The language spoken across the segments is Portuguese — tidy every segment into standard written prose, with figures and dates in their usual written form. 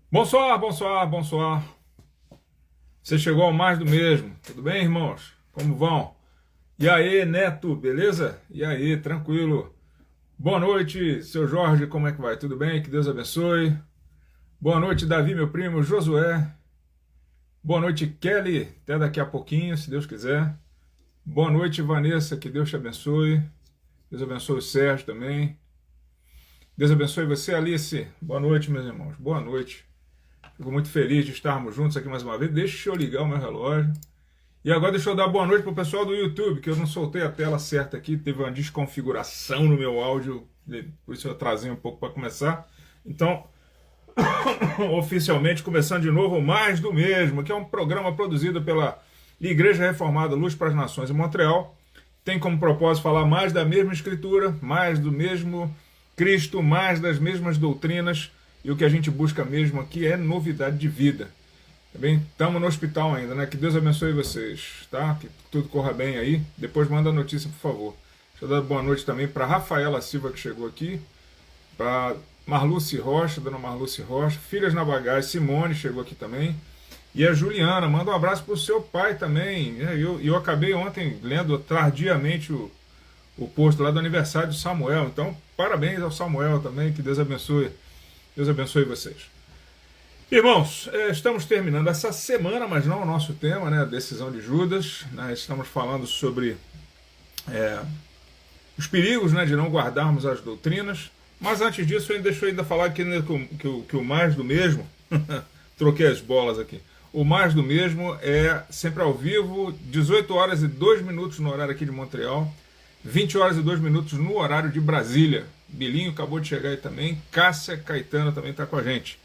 Bonsoir, bonsoir, bonsoir. Você chegou ao mais do mesmo. Tudo bem, irmãos? Como vão? E aí, Neto, beleza? E aí, tranquilo? Boa noite, seu Jorge, como é que vai? Tudo bem? Que Deus abençoe. Boa noite, Davi, meu primo, Josué. Boa noite, Kelly. Até daqui a pouquinho, se Deus quiser. Boa noite, Vanessa, que Deus te abençoe. Deus abençoe o Sérgio também. Deus abençoe você, Alice. Boa noite, meus irmãos. Boa noite. Fico muito feliz de estarmos juntos aqui mais uma vez. Deixa eu ligar o meu relógio. E agora deixa eu dar boa noite para o pessoal do YouTube, que eu não soltei a tela certa aqui. Teve uma desconfiguração no meu áudio, por isso eu atrasei um pouco para começar. Então, oficialmente começando de novo Mais do Mesmo, que é um programa produzido pela Igreja Reformada Luz para as Nações em Montreal. Tem como propósito falar mais da mesma Escritura, mais do mesmo Cristo, mais das mesmas doutrinas. E o que a gente busca mesmo aqui é novidade de vida. Tá bem? Estamos no hospital ainda, né? Que Deus abençoe vocês, tá? Que tudo corra bem aí. Depois manda a notícia, por favor. Deixa eu dar boa noite também para Rafaela Silva, que chegou aqui. Para Marluce Rocha, dona Marluce Rocha. Filhas na Bagagem, Simone chegou aqui também. E a Juliana, manda um abraço para o seu pai também. Eu acabei ontem lendo tardiamente o post lá do aniversário do Samuel. Então, parabéns ao Samuel também. Que Deus abençoe. Deus abençoe vocês. Irmãos, estamos terminando essa semana, mas não o nosso tema, né? A decisão de Judas. Nós estamos falando sobre os perigos, né, de não guardarmos as doutrinas. Mas antes disso, deixa eu ainda falar aqui, né, que o mais do mesmo, troquei as bolas aqui. O mais do mesmo é sempre ao vivo, 18 horas e 2 minutos no horário aqui de Montreal, 20 horas e 2 minutos no horário de Brasília. Bilinho acabou de chegar aí também, Cássia Caetano também está com a gente.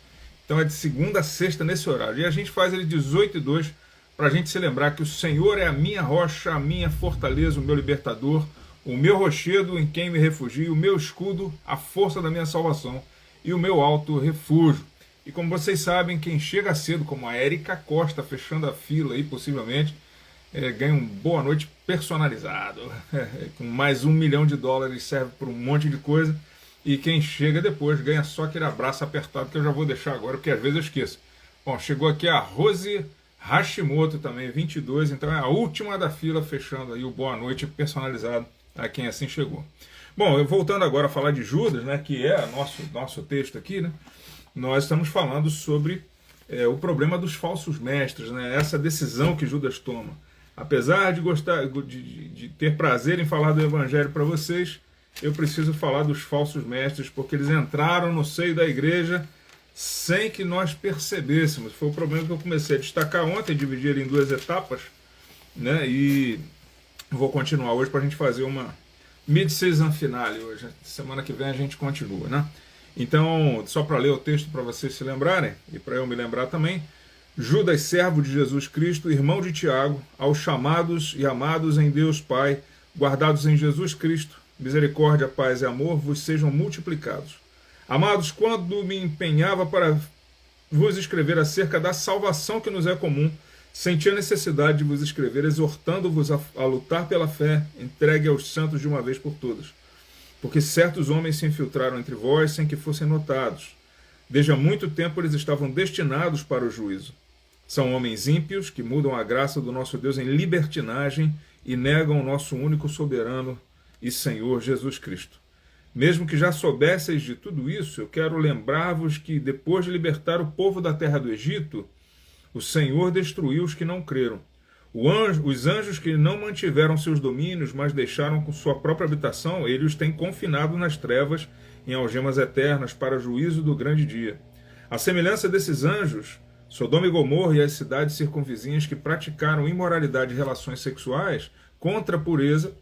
Então é de segunda a sexta nesse horário. E a gente faz ele 18 e 2 para a gente se lembrar que o Senhor é a minha rocha, a minha fortaleza, o meu libertador, o meu rochedo em quem me refugio, o meu escudo, a força da minha salvação e o meu alto refúgio. E como vocês sabem, quem chega cedo, como a Érica Costa, fechando a fila aí possivelmente, ganha um boa noite personalizado, com mais $1 milhão, serve por um monte de coisa, e quem chega depois ganha só aquele abraço apertado que eu já vou deixar agora, porque às vezes eu esqueço. Bom, chegou aqui a Rose Hashimoto também, 22, então é a última da fila, fechando aí o boa noite personalizado a quem assim chegou. Bom, eu voltando agora a falar de Judas, né, que é nosso texto aqui, né, nós estamos falando sobre o problema dos falsos mestres, né, essa decisão que Judas toma. Apesar de gostar, de ter prazer em falar do Evangelho para vocês, eu preciso falar dos falsos mestres, porque eles entraram no seio da igreja sem que nós percebêssemos. Foi o problema que eu comecei a destacar ontem, dividir em 2 etapas, né? E vou continuar hoje para a gente fazer uma mid-season finale hoje. Semana que vem a gente continua, né? Então, só para ler o texto para vocês se lembrarem, e para eu me lembrar também. Judas, servo de Jesus Cristo, irmão de Tiago, aos chamados e amados em Deus Pai, guardados em Jesus Cristo, misericórdia, paz e amor vos sejam multiplicados. Amados, quando me empenhava para vos escrever acerca da salvação que nos é comum, senti a necessidade de vos escrever, exortando-vos a lutar pela fé, entregue aos santos de uma vez por todas. Porque certos homens se infiltraram entre vós sem que fossem notados. Desde há muito tempo eles estavam destinados para o juízo. São homens ímpios que mudam a graça do nosso Deus em libertinagem e negam o nosso único soberano e Senhor Jesus Cristo. Mesmo que já soubesseis de tudo isso, eu quero lembrar-vos que, depois de libertar o povo da terra do Egito, o Senhor destruiu os que não creram. Os anjos que não mantiveram seus domínios, mas deixaram com sua própria habitação, ele os tem confinado nas trevas, em algemas eternas, para juízo do grande dia. A semelhança desses anjos, Sodoma e Gomorra e as cidades circunvizinhas que praticaram imoralidade e relações sexuais contra a pureza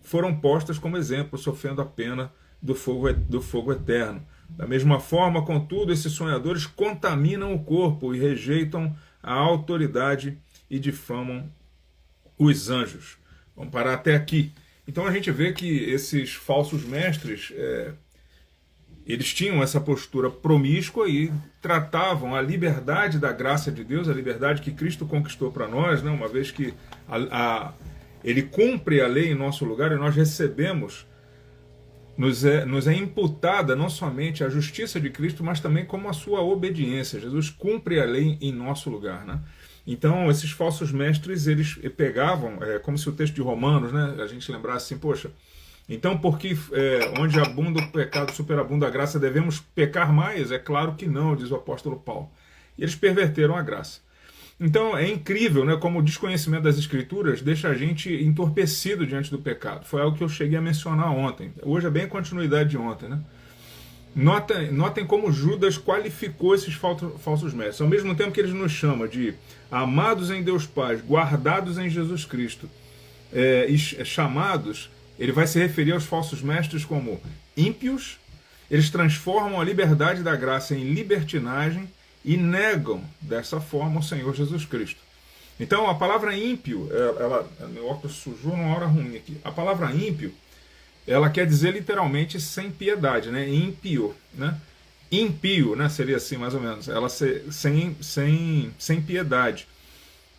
foram postas como exemplo, sofrendo a pena do fogo eterno. Da mesma forma, contudo, esses sonhadores contaminam o corpo e rejeitam a autoridade e difamam os anjos. Vamos parar até aqui. Então a gente vê que esses falsos mestres eles tinham essa postura promíscua e tratavam a liberdade da graça de Deus, a liberdade que Cristo conquistou para nós, né? Uma vez que Ele cumpre a lei em nosso lugar e nós recebemos nos é imputada não somente a justiça de Cristo, mas também como a sua obediência. Jesus cumpre a lei em nosso lugar, né? Então, esses falsos mestres, eles pegavam, como se o texto de Romanos, né, a gente lembrasse assim, poxa, então porque onde abunda o pecado, superabunda a graça, devemos pecar mais? É claro que não, diz o apóstolo Paulo. E eles perverteram a graça. Então é incrível, né, como o desconhecimento das Escrituras deixa a gente entorpecido diante do pecado. Foi algo que eu cheguei a mencionar ontem. Hoje é bem a continuidade de ontem, né? Notem como Judas qualificou esses falsos mestres. Ao mesmo tempo que ele nos chama de amados em Deus Pai, guardados em Jesus Cristo, e chamados, ele vai se referir aos falsos mestres como ímpios. Eles transformam a liberdade da graça em libertinagem e negam dessa forma o Senhor Jesus Cristo. Então a palavra ímpio, meu óculos sujou numa hora ruim aqui. A palavra ímpio, ela quer dizer literalmente sem piedade, né? Ímpio, né? Impio, né? Seria assim mais ou menos. Ela sem piedade.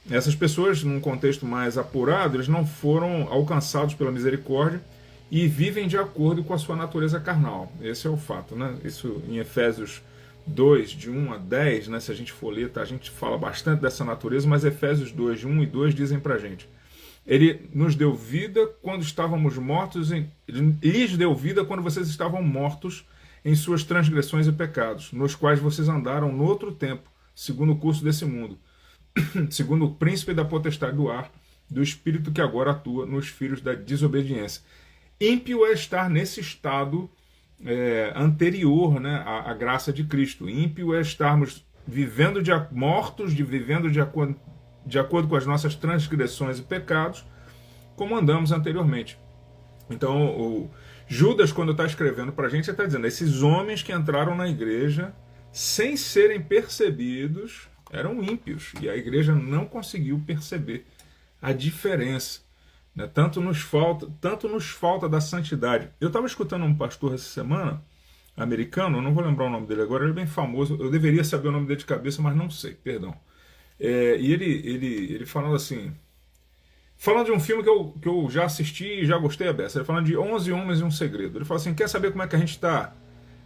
Essas pessoas, num contexto mais apurado, eles não foram alcançados pela misericórdia e vivem de acordo com a sua natureza carnal. Esse é o fato, né? Isso em Efésios 2, de 1 a 10, né? Se a gente for ler, tá? A gente fala bastante dessa natureza, mas Efésios 2, de 1 e 2 dizem pra gente: Ele nos deu vida quando estávamos mortos, Ele lhes deu vida quando vocês estavam mortos em suas transgressões e pecados, nos quais vocês andaram no outro tempo, segundo o curso desse mundo, segundo o príncipe da potestade do ar, do espírito que agora atua nos filhos da desobediência. Ímpio é estar nesse estado anterior, né, à graça de Cristo. Ímpio é estarmos vivendo vivendo de acordo com as nossas transgressões e pecados, como andamos anteriormente. Então, o Judas, quando está escrevendo para a gente, está dizendo: esses homens que entraram na igreja sem serem percebidos eram ímpios, e a igreja não conseguiu perceber a diferença. Né? Tanto nos falta da santidade. Eu estava escutando um pastor essa semana, americano, eu não vou lembrar o nome dele agora, ele é bem famoso, eu deveria saber o nome dele de cabeça, mas não sei, perdão. E ele falando assim, falando de um filme que eu já assisti e já gostei a beça, ele falando de 11 Homens e um Segredo. Ele falou assim: quer saber como é que a gente está?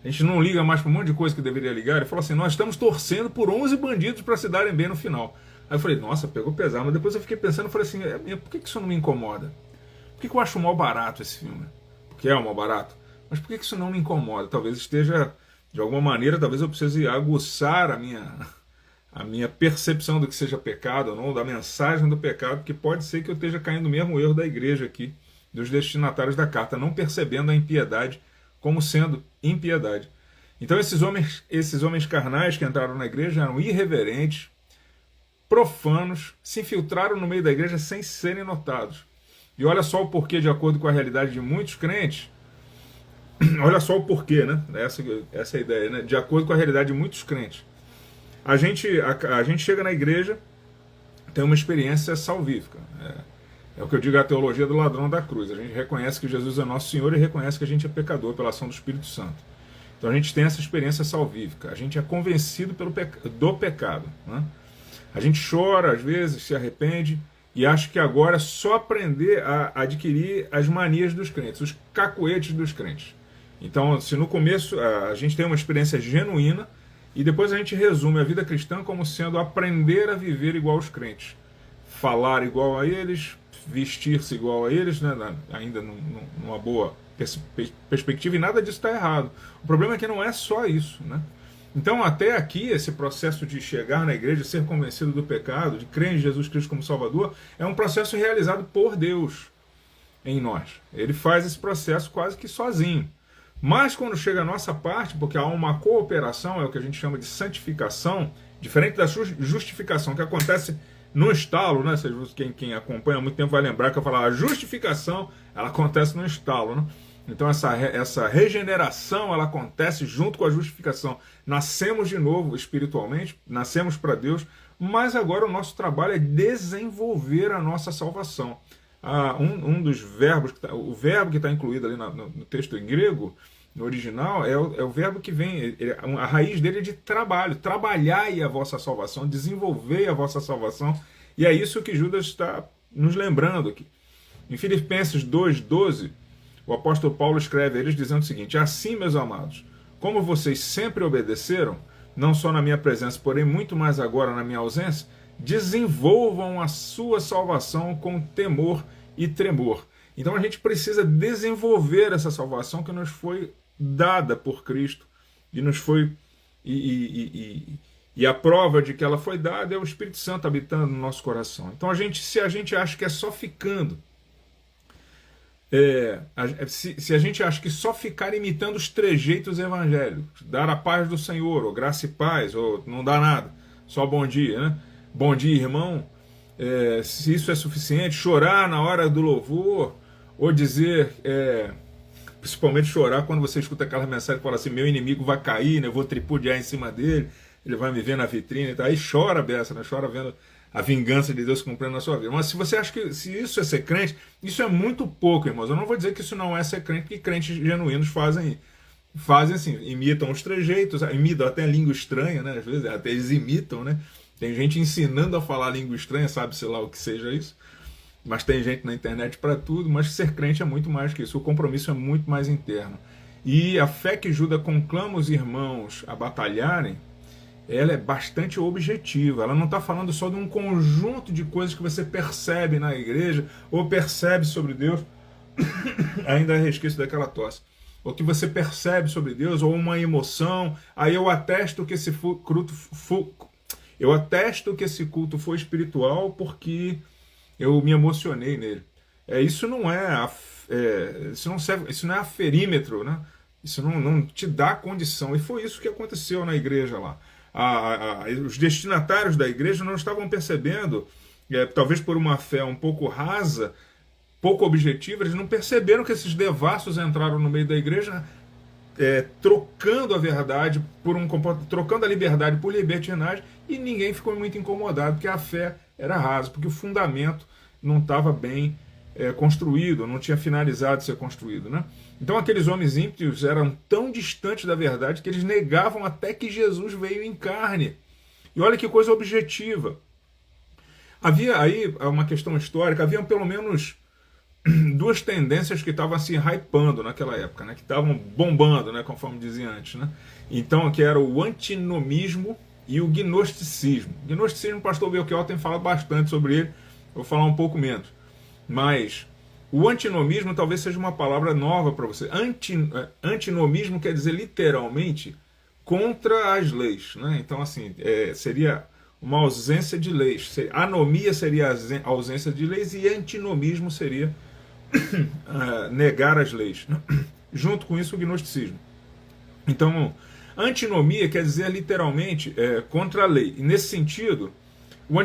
A gente não liga mais para um monte de coisa que deveria ligar. Ele falou assim: nós estamos torcendo por 11 bandidos para se darem bem no final. Aí eu falei: nossa, pegou pesado. Mas depois eu fiquei pensando, eu falei assim: por que isso não me incomoda? Por que eu acho mal barato esse filme? Porque é um mal barato. Mas por que isso não me incomoda? Talvez esteja, de alguma maneira, talvez eu precise aguçar a minha percepção do que seja pecado ou não, da mensagem do pecado, que pode ser que eu esteja caindo no mesmo erro da igreja aqui, dos destinatários da carta, não percebendo a impiedade como sendo impiedade. Então esses homens carnais que entraram na igreja eram irreverentes, profanos, se infiltraram no meio da igreja sem serem notados. E olha só o porquê, de acordo com a realidade de muitos crentes, olha só o porquê, né? Essa é a ideia, né? De acordo com a realidade de muitos crentes. A gente chega na igreja, tem uma experiência salvífica. É o que eu digo, a teologia do ladrão da cruz. A gente reconhece que Jesus é nosso Senhor e reconhece que a gente é pecador pela ação do Espírito Santo. Então a gente tem essa experiência salvífica. A gente é convencido do pecado. Né? A gente chora, às vezes, se arrepende e acha que agora é só aprender a adquirir as manias dos crentes, os cacuetes dos crentes. Então, se no começo a gente tem uma experiência genuína, e depois a gente resume a vida cristã como sendo aprender a viver igual aos crentes. Falar igual a eles, vestir-se igual a eles, né? Ainda numa boa perspectiva, e nada disso está errado. O problema é que não é só isso. Né? Então, até aqui, esse processo de chegar na igreja, ser convencido do pecado, de crer em Jesus Cristo como Salvador, é um processo realizado por Deus em nós. Ele faz esse processo quase que sozinho. Mas quando chega a nossa parte, porque há uma cooperação, é o que a gente chama de santificação, diferente da justificação, que acontece no estalo, né? Quem acompanha há muito tempo vai lembrar que eu falava, a justificação, ela acontece no estalo, né? Então essa regeneração, ela acontece junto com a justificação. Nascemos de novo espiritualmente, nascemos para Deus, mas agora o nosso trabalho é desenvolver a nossa salvação. Um dos verbos, o verbo que está incluído ali no texto em grego, no original, é o verbo que vem, a raiz dele é de trabalho, trabalhai a vossa salvação, desenvolvei a vossa salvação, e é isso que Judas está nos lembrando aqui. Em Filipenses 2,12, O apóstolo Paulo escreve a eles dizendo o seguinte: assim, meus amados, como vocês sempre obedeceram, não só na minha presença, porém muito mais agora na minha ausência, desenvolvam a sua salvação com temor e tremor. Então a gente precisa desenvolver essa salvação que nos foi dada por Cristo e nos foi e a prova de que ela foi dada é o Espírito Santo habitando no nosso coração. Então se a gente acha que é só ficando, se a gente acha que só ficar imitando os trejeitos evangélicos, dar a paz do Senhor, ou graça e paz, ou não dá nada, só bom dia, né? Bom dia, irmão. Se isso é suficiente, chorar na hora do louvor, ou dizer, principalmente chorar quando você escuta aquela mensagem que fala assim: meu inimigo vai cair, né? Eu vou tripudiar em cima dele, ele vai me ver na vitrine, tá? Aí chora a beça, né? Chora vendo a vingança de Deus cumprindo na sua vida. Mas se você acha que se isso é ser crente, isso é muito pouco, irmãos. Eu não vou dizer que isso não é ser crente, porque crentes genuínos fazem assim, imitam os trejeitos, imitam até língua estranha, né? Às vezes até eles imitam, né? Tem gente ensinando a falar língua estranha, sabe-se lá o que seja isso. Mas tem gente na internet para tudo, mas ser crente é muito mais que isso. O compromisso é muito mais interno. E a fé que Judas conclama os irmãos a batalharem, ela é bastante objetiva. Ela não está falando só de um conjunto de coisas que você percebe na igreja ou percebe sobre Deus, ainda é resquício daquela tosse, ou que você percebe sobre Deus, ou uma emoção. Aí eu atesto que esse culto foi espiritual porque eu me emocionei nele. Isso não isso não é aferímetro, né? Isso não te dá condição. E foi isso que aconteceu na igreja lá. Os destinatários da igreja não estavam percebendo, talvez por uma fé um pouco rasa, pouco objetiva, eles não perceberam que esses devassos entraram no meio da igreja, trocando a verdade trocando a liberdade por libertinagem, e ninguém ficou muito incomodado, porque a fé era rasa, porque o fundamento não estava bem construído, não tinha finalizado de ser construído, né? Então aqueles homens ímpios eram tão distantes da verdade que eles negavam até que Jesus veio em carne. E olha que coisa objetiva. Havia aí uma questão histórica, havia pelo menos duas tendências que estavam se hypando naquela época, né? Que estavam bombando, né? Conforme dizia antes, né? Então, que era o antinomismo e o gnosticismo. O gnosticismo, o pastor Belchior tem falado bastante sobre ele, vou falar um pouco menos. Mas o antinomismo talvez seja uma palavra nova para você. Antinomismo quer dizer literalmente contra as leis, né? Então, assim, seria uma ausência de leis. Anomia seria a ausência de leis e antinomismo seria negar as leis, né? Junto com isso o gnosticismo. Então, antinomia quer dizer literalmente contra a lei. E nesse sentido, o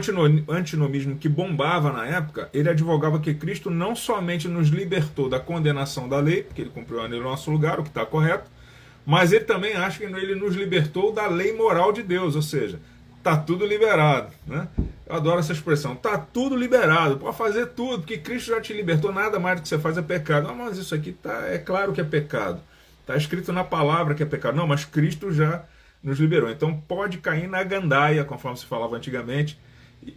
antinomismo que bombava na época, ele advogava que Cristo não somente nos libertou da condenação da lei, porque ele cumpriu no nosso lugar, o que está correto, mas ele também acha que ele nos libertou da lei moral de Deus, ou seja, está tudo liberado, né? Eu adoro essa expressão, está tudo liberado, pode fazer tudo, porque Cristo já te libertou, nada mais do que você faz é pecado. Não, mas isso aqui é claro que é pecado, está escrito na palavra que é pecado. Não, mas Cristo já nos liberou, então pode cair na gandaia, conforme se falava antigamente,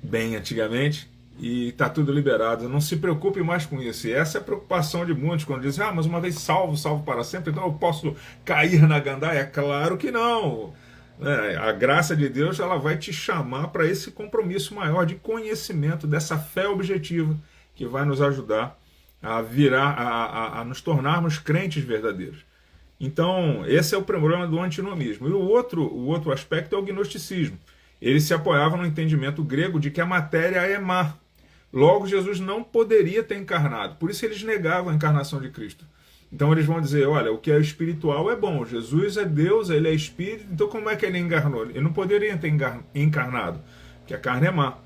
bem antigamente, e está tudo liberado. Não se preocupe mais com isso. E essa é a preocupação de muitos quando dizem: mas uma vez salvo, salvo para sempre, então eu posso cair na gandaia? É claro que não. A graça de Deus, ela vai te chamar para esse compromisso maior de conhecimento, dessa fé objetiva que vai nos ajudar a a nos tornarmos crentes verdadeiros. Então, esse é o problema do antinomismo. E o outro aspecto é o gnosticismo. Ele se apoiava no entendimento grego de que a matéria é má. Logo, Jesus não poderia ter encarnado. Por isso eles negavam a encarnação de Cristo. Então eles vão dizer: olha, o que é espiritual é bom. Jesus é Deus, ele é espírito, então como é que ele encarnou? Ele não poderia ter encarnado, porque a carne é má.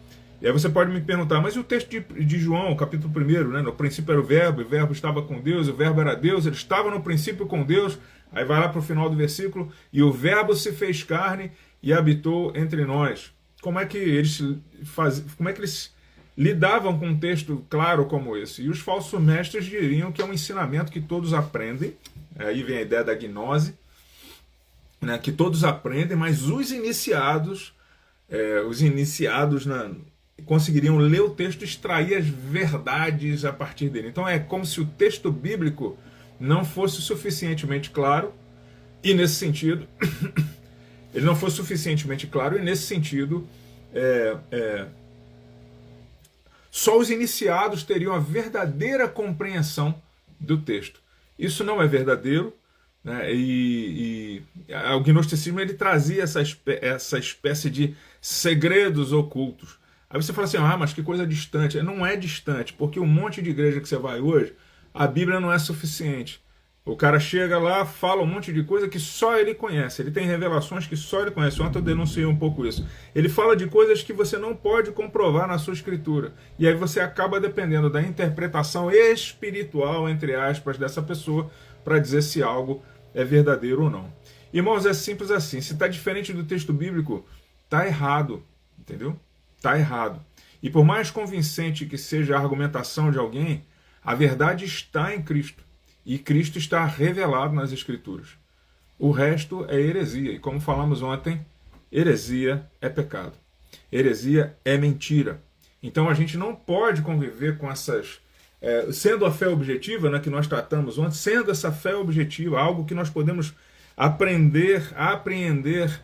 E aí você pode me perguntar: mas e o texto de João, capítulo 1, né? No princípio era o verbo estava com Deus, o verbo era Deus, ele estava no princípio com Deus. Aí vai lá para o final do versículo: e o verbo se fez carne e habitou entre nós. Como é que eles lidavam com um texto claro como esse? E os falsos mestres diriam que é um ensinamento que todos aprendem. Aí vem a ideia da gnose, né? Que todos aprendem, mas os iniciados conseguiriam ler o texto e extrair as verdades a partir dele. Então é como se o texto bíblico não fosse suficientemente claro, e nesse sentido, ele não fosse suficientemente claro, e nesse sentido, só os iniciados teriam a verdadeira compreensão do texto. Isso não é verdadeiro, né? E o gnosticismo ele trazia essa espécie de segredos ocultos. Aí você fala assim, mas que coisa distante. Não é distante, porque um monte de igreja que você vai hoje, a Bíblia não é suficiente. O cara chega lá, fala um monte de coisa que só ele conhece. Ele tem revelações que só ele conhece. Ontem eu denunciei um pouco isso. Ele fala de coisas que você não pode comprovar na sua escritura. E aí você acaba dependendo da interpretação espiritual, entre aspas, dessa pessoa para dizer se algo é verdadeiro ou não. Irmãos, é simples assim. Se está diferente do texto bíblico, está errado. Entendeu? Está errado. E por mais convincente que seja a argumentação de alguém, a verdade está em Cristo. E Cristo está revelado nas Escrituras. O resto é heresia. E como falamos ontem, heresia é pecado. Heresia é mentira. Então a gente não pode conviver com essas... sendo a fé objetiva, né, que nós tratamos ontem, sendo essa fé objetiva, algo que nós podemos aprender, apreender,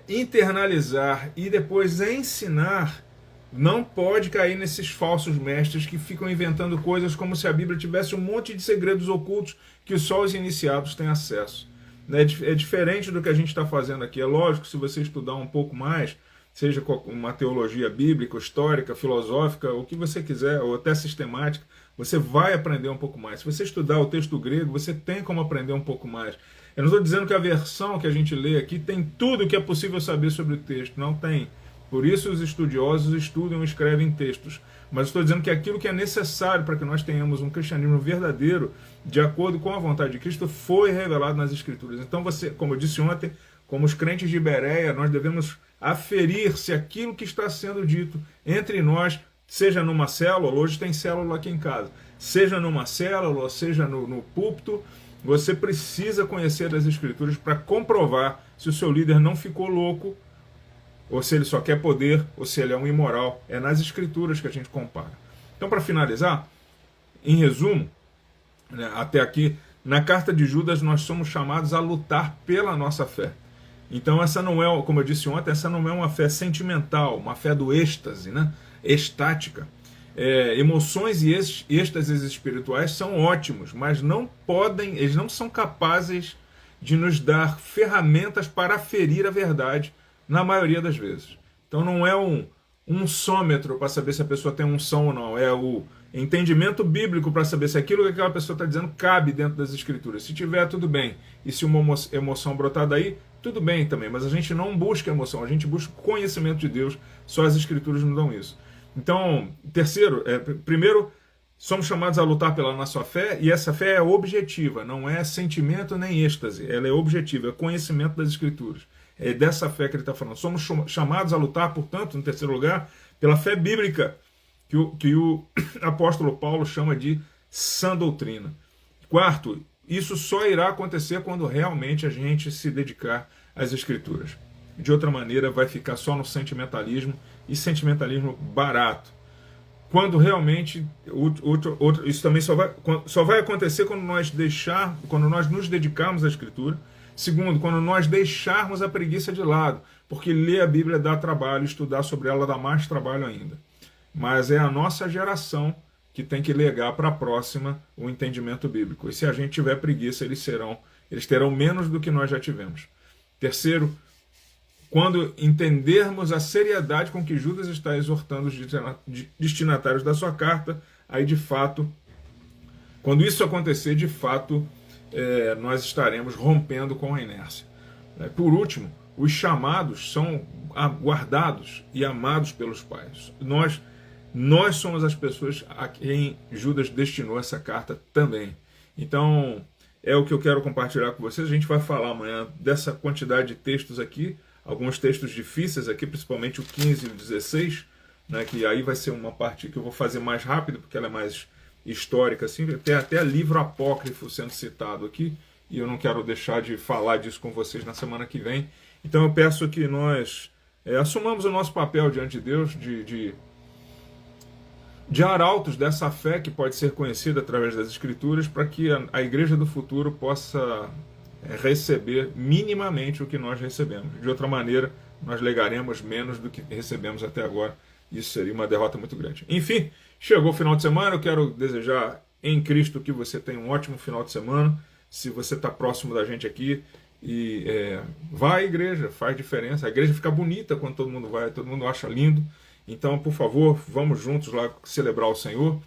internalizar e depois ensinar, não pode cair nesses falsos mestres que ficam inventando coisas como se a Bíblia tivesse um monte de segredos ocultos que só os iniciados têm acesso. É diferente do que a gente está fazendo aqui. É lógico, se você estudar um pouco mais, seja uma teologia bíblica, histórica, filosófica, o que você quiser, ou até sistemática, você vai aprender um pouco mais. Se você estudar o texto grego, você tem como aprender um pouco mais. Eu não estou dizendo que a versão que a gente lê aqui tem tudo o que é possível saber sobre o texto. Não tem. Por isso os estudiosos estudam e escrevem textos. Mas estou dizendo que aquilo que é necessário para que nós tenhamos um cristianismo verdadeiro, de acordo com a vontade de Cristo, foi revelado nas Escrituras. Então você, como eu disse ontem, como os crentes de Bereia, nós devemos aferir se aquilo que está sendo dito entre nós, seja numa célula, hoje tem célula aqui em casa, seja numa célula, seja no púlpito, você precisa conhecer as Escrituras para comprovar se o seu líder não ficou louco, ou se ele só quer poder, ou se ele é um imoral. É nas Escrituras que a gente compara. Então, para finalizar, em resumo, né, até aqui, na carta de Judas nós somos chamados a lutar pela nossa fé. Então essa não é, como eu disse ontem, essa não é uma fé sentimental, uma fé do êxtase, né? Estática. Emoções e êxtases espirituais são ótimos, mas eles não são capazes de nos dar ferramentas para aferir a verdade na maioria das vezes. Então não é um sômetro para saber se a pessoa tem unção ou não, é o entendimento bíblico para saber se aquilo que aquela pessoa está dizendo cabe dentro das Escrituras. Se tiver, tudo bem. E se uma emoção brotar daí, tudo bem também. Mas a gente não busca emoção, a gente busca conhecimento de Deus. Só as Escrituras nos dão isso. Então, primeiro, somos chamados a lutar pela nossa fé, e essa fé é objetiva, não é sentimento nem êxtase. Ela é objetiva, é conhecimento das Escrituras. É dessa fé que ele está falando. Somos chamados a lutar, portanto, em terceiro lugar, pela fé bíblica, que o apóstolo Paulo chama de sã doutrina. Quarto, isso só irá acontecer quando realmente a gente se dedicar às Escrituras. De outra maneira, vai ficar só no sentimentalismo, e sentimentalismo barato. Quando realmente, isso também só vai acontecer quando nós nos dedicarmos à Escritura. Segundo, quando nós deixarmos a preguiça de lado, porque ler a Bíblia dá trabalho, estudar sobre ela dá mais trabalho ainda. Mas é a nossa geração que tem que legar para a próxima o entendimento bíblico. E se a gente tiver preguiça, eles terão menos do que nós já tivemos. Terceiro, quando entendermos a seriedade com que Judas está exortando os destinatários da sua carta, aí de fato, quando isso acontecer, de fato, nós estaremos rompendo com a inércia. Por último, os chamados são guardados e amados pelos pais. Nós somos as pessoas a quem Judas destinou essa carta também. Então, é o que eu quero compartilhar com vocês. A gente vai falar amanhã dessa quantidade de textos aqui, alguns textos difíceis aqui, principalmente o 15 e o 16, né, que aí vai ser uma parte que eu vou fazer mais rápido, porque ela é mais histórica, assim. Tem até livro apócrifo sendo citado aqui, e eu não quero deixar de falar disso com vocês na semana que vem. Então eu peço que nós assumamos o nosso papel diante de Deus, de de arautos dessa fé que pode ser conhecida através das Escrituras, para que a igreja do futuro possa receber minimamente o que nós recebemos. De outra maneira, nós legaremos menos do que recebemos até agora. Isso seria uma derrota muito grande. Enfim, chegou o final de semana. Eu quero desejar em Cristo que você tenha um ótimo final de semana. Se você está próximo da gente aqui, e vai à igreja, faz diferença. A igreja fica bonita quando todo mundo vai, todo mundo acha lindo. Então, por favor, vamos juntos lá celebrar o Senhor,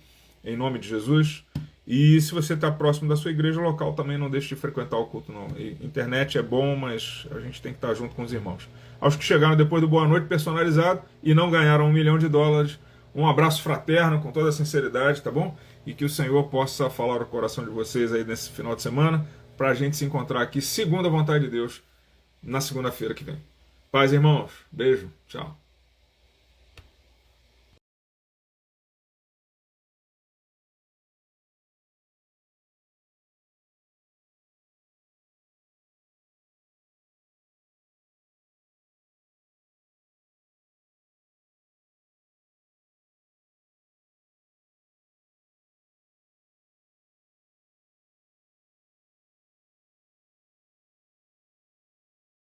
em nome de Jesus. E se você está próximo da sua igreja local, também não deixe de frequentar o culto, não. Internet é bom, mas a gente tem que estar junto com os irmãos. Aos que chegaram depois do Boa Noite personalizado e não ganharam $1 milhão, um abraço fraterno, com toda a sinceridade, tá bom? E que o Senhor possa falar o coração de vocês aí nesse final de semana, para a gente se encontrar aqui, segundo a vontade de Deus, na segunda-feira que vem. Paz, irmãos. Beijo. Tchau.